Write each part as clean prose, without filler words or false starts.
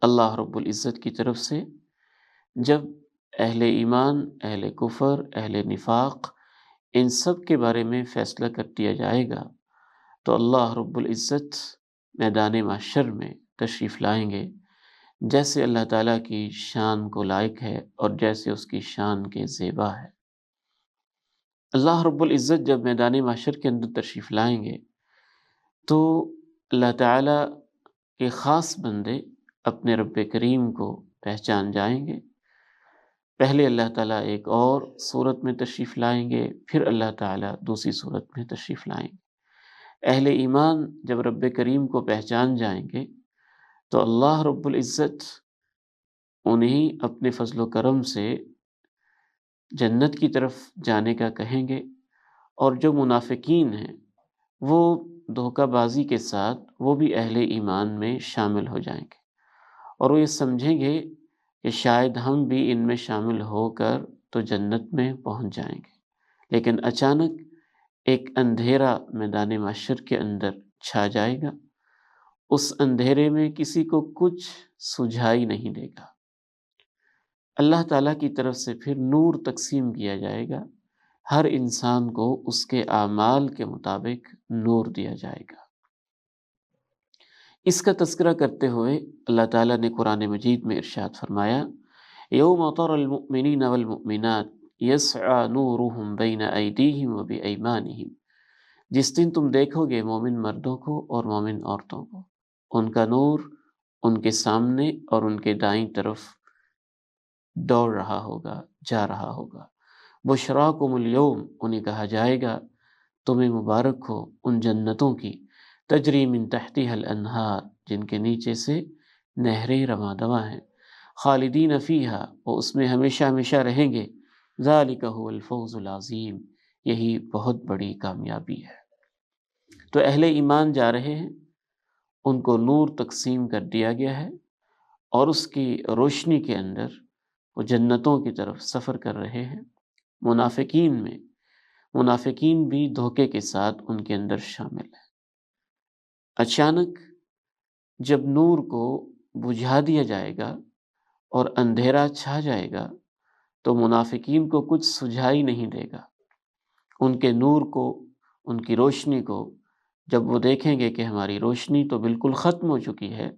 اللہ رب العزت کی طرف سے جب اہل ایمان، اہل کفر، اہل نفاق ان سب کے بارے میں فیصلہ کر دیا جائے گا تو اللہ رب العزت میدان محشر میں تشریف لائیں گے، جیسے اللہ تعالیٰ کی شان کو لائق ہے اور جیسے اس کی شان کے زیبا ہے۔ اللہ رب العزت جب میدان محشر کے اندر تشریف لائیں گے تو اللہ تعالیٰ کے خاص بندے اپنے رب کریم کو پہچان جائیں گے۔ پہلے اللہ تعالیٰ ایک اور صورت میں تشریف لائیں گے، پھر اللہ تعالیٰ دوسری صورت میں تشریف لائیں گے۔ اہل ایمان جب رب کریم کو پہچان جائیں گے تو اللہ رب العزت انہیں اپنے فضل و کرم سے جنت کی طرف جانے کا کہیں گے، اور جو منافقین ہیں وہ دھوکہ بازی کے ساتھ وہ بھی اہل ایمان میں شامل ہو جائیں گے، اور وہ یہ سمجھیں گے کہ شاید ہم بھی ان میں شامل ہو کر تو جنت میں پہنچ جائیں گے۔ لیکن اچانک ایک اندھیرا میدان محشر کے اندر چھا جائے گا، اس اندھیرے میں کسی کو کچھ سجھائی نہیں دے گا۔ اللہ تعالیٰ کی طرف سے پھر نور تقسیم کیا جائے گا، ہر انسان کو اس کے اعمال کے مطابق نور دیا جائے گا۔ اس کا تذکرہ کرتے ہوئے اللہ تعالیٰ نے قرآن مجید میں ارشاد فرمایا، یوم تری المؤمنین والمؤمنات یسعی نورہم بین ایدیہم وبایمانہم، جس دن تم دیکھو گے مومن مردوں کو اور مومن عورتوں کو، ان کا نور ان کے سامنے اور ان کے دائیں طرف دوڑ رہا ہوگا، جا رہا ہوگا۔ بشراکم اليوم، انہیں کہا جائے گا تمہیں مبارک ہو ان جنتوں کی، تجری من تحتها الانہار، جن کے نیچے سے نہریں رواں دواں ہیں، خالدین فیہا، وہ اس میں ہمیشہ ہمیشہ رہیں گے، ذالک هو الفوز العظیم، یہی بہت بڑی کامیابی ہے۔ تو اہل ایمان جا رہے ہیں، ان کو نور تقسیم کر دیا گیا ہے، اور اس کی روشنی کے اندر وہ جنتوں کی طرف سفر کر رہے ہیں۔ منافقین بھی دھوکے کے ساتھ ان کے اندر شامل ہیں۔ اچانک جب نور کو بجھا دیا جائے گا اور اندھیرا چھا جائے گا تو منافقین کو کچھ سجھائی نہیں دے گا۔ ان کے نور کو، ان کی روشنی کو جب وہ دیکھیں گے کہ ہماری روشنی تو بالکل ختم ہو چکی ہے،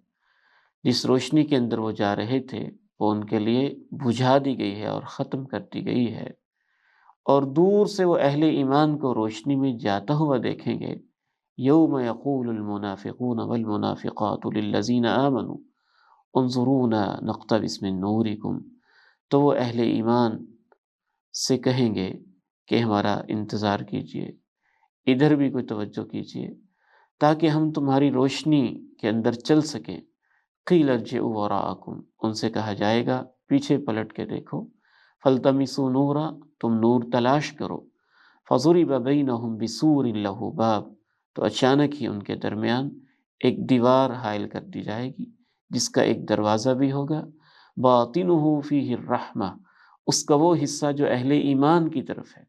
جس روشنی کے اندر وہ جا رہے تھے وہ ان کے لیے بجھا دی گئی ہے اور ختم کر دی گئی ہے، اور دور سے وہ اہل ایمان کو روشنی میں جاتا ہوا دیکھیں گے، یوم یقول المنافقون والمنافقات للذین آمنوا انظرونا نقتبس من نورکم، تو وہ اہل ایمان سے کہیں گے کہ ہمارا انتظار کیجئے، ادھر بھی کوئی توجہ کیجئے تاکہ ہم تمہاری روشنی کے اندر چل سکیں۔ قیل ارجعوا وراءکم، ان سے کہا جائے گا پیچھے پلٹ کے دیکھو، فالتمسوا نورا، تم نور تلاش کرو، فضرب بینہم بسور لہ باب، تو اچانک ہی ان کے درمیان ایک دیوار حائل کر دی جائے گی جس کا ایک دروازہ بھی ہوگا، باطنہ فیہ الرحمہ، اس کا وہ حصہ جو اہل ایمان کی طرف ہے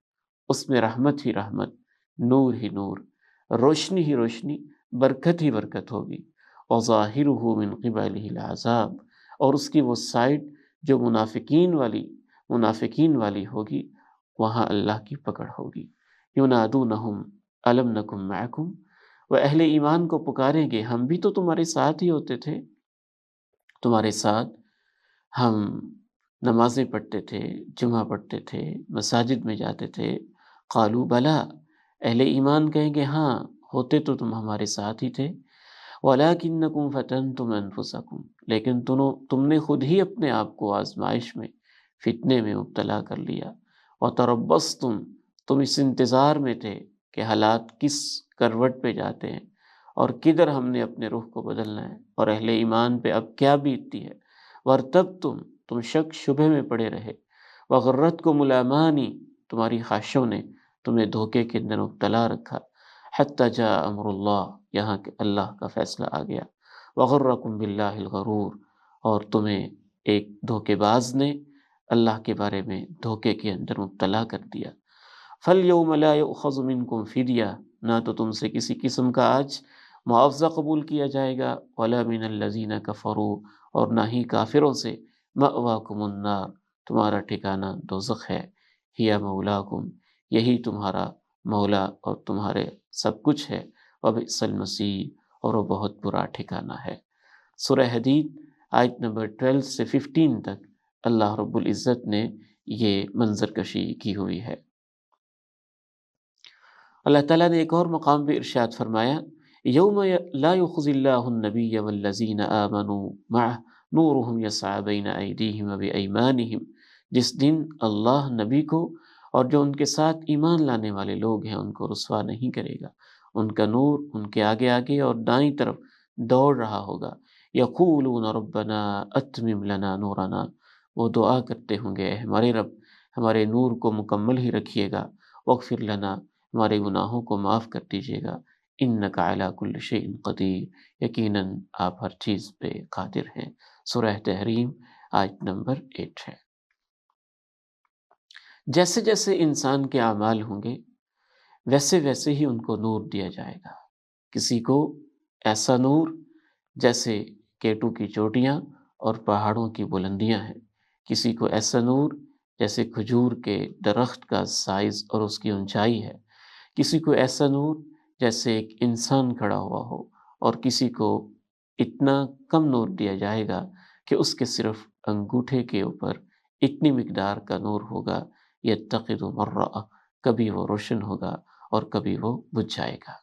اس میں رحمت ہی رحمت، نور ہی نور، روشنی ہی روشنی، برکت ہی برکت ہوگی، وظاہرہ من قبلہ العذاب، اور اس کی وہ سائڈ جو منافقین والی ہوگی وہاں اللہ کی پکڑ ہوگی۔ ینادونہم الم نکن معکم، وہ اہل ایمان کو پکاریں گے ہم بھی تو تمہارے ساتھ ہی ہوتے تھے، تمہارے ساتھ ہم نمازیں پڑھتے تھے، جمعہ پڑھتے تھے، مساجد میں جاتے تھے۔ قالوا بلا، اہل ایمان کہیں گے ہاں ہوتے تو تم ہمارے ساتھ ہی تھے، وَلَكِنَّكُمْ فَتَنْتُمْ أَنفُسَكُمْ، لیکن تم نے خود ہی اپنے آپ کو آزمائش میں، فتنے میں مبتلا کر لیا، وَتَرَبَّصْتُمْ، تم اس انتظار میں تھے کہ حالات کس کروٹ پہ جاتے ہیں اور کدھر ہم نے اپنے رخ کو بدلنا ہے اور اہل ایمان پہ اب کیا بیتتی ہے، وَارْتَبْتُمْ، تم شک شبہ میں پڑے رہے، وَغَرَّتْكُمُ الْأَمَانِي، تمہاری خواہشوں نے تمہیں دھوکے کے اندر مبتلا رکھا، حتی جاء امر اللہ، یہاں کہ اللہ کا فیصلہ آ گیا، وغرکم باللہ الغرور، اور تمہیں ایک دھوکے باز نے اللہ کے بارے میں دھوکے کے اندر مبتلا کر دیا۔ فالیوم لا یؤخذ منکم فدیہ، نہ تو تم سے کسی قسم کا آج معاوضہ قبول کیا جائے گا، ولا من الذین کفروا، اور نہ ہی کافروں سے، مأواکم النار، تمہارا ٹھکانہ دوزخ ہے، ہی مولاکم، یہی تمہارا مولا اور تمہارے سب کچھ ہے، وبئس المصیر، اور وہ بہت برا ٹھکانہ ہے۔ سورہ حدید آیت نمبر 12 سے 15 تک اللہ رب العزت نے یہ منظر کشی کی ہوئی ہے۔ اللہ تعالیٰ نے ایک اور مقام پہ ارشاد فرمایا، یوم لا یخزی اللہ النبی والذین آمنوا معہ نورہم یسعی بین ایدیہم وبایمانہم، جس دن اللہ نبی کو اور جو ان کے ساتھ ایمان لانے والے لوگ ہیں ان کو رسوا نہیں کرے گا، ان کا نور ان کے آگے آگے اور دائیں طرف دوڑ رہا ہوگا۔ یقولون ربنا اتمم لنا نورنا، وہ دعا کرتے ہوں گے، اے ہمارے رب ہمارے نور کو مکمل ہی رکھیے گا، واغفر لنا، ہمارے گناہوں کو معاف کر دیجیے گا، انک علی کل شیء قدیر، یقیناً آپ ہر چیز پہ قادر ہیں۔ سورہ تحریم آیت نمبر 8 ہے۔ جیسے جیسے انسان کے اعمال ہوں گے ویسے ویسے ہی ان کو نور دیا جائے گا۔ کسی کو ایسا نور جیسے کیٹو کی چوٹیاں اور پہاڑوں کی بلندیاں ہیں، کسی کو ایسا نور جیسے کھجور کے درخت کا سائز اور اس کی اونچائی ہے، کسی کو ایسا نور جیسے ایک انسان کھڑا ہوا ہو، اور کسی کو اتنا کم نور دیا جائے گا کہ اس کے صرف انگوٹھے کے اوپر اتنی مقدار کا نور ہوگا، یتخذ مرہ، کبھی وہ روشن ہوگا اور کبھی وہ بجھ جائے گا۔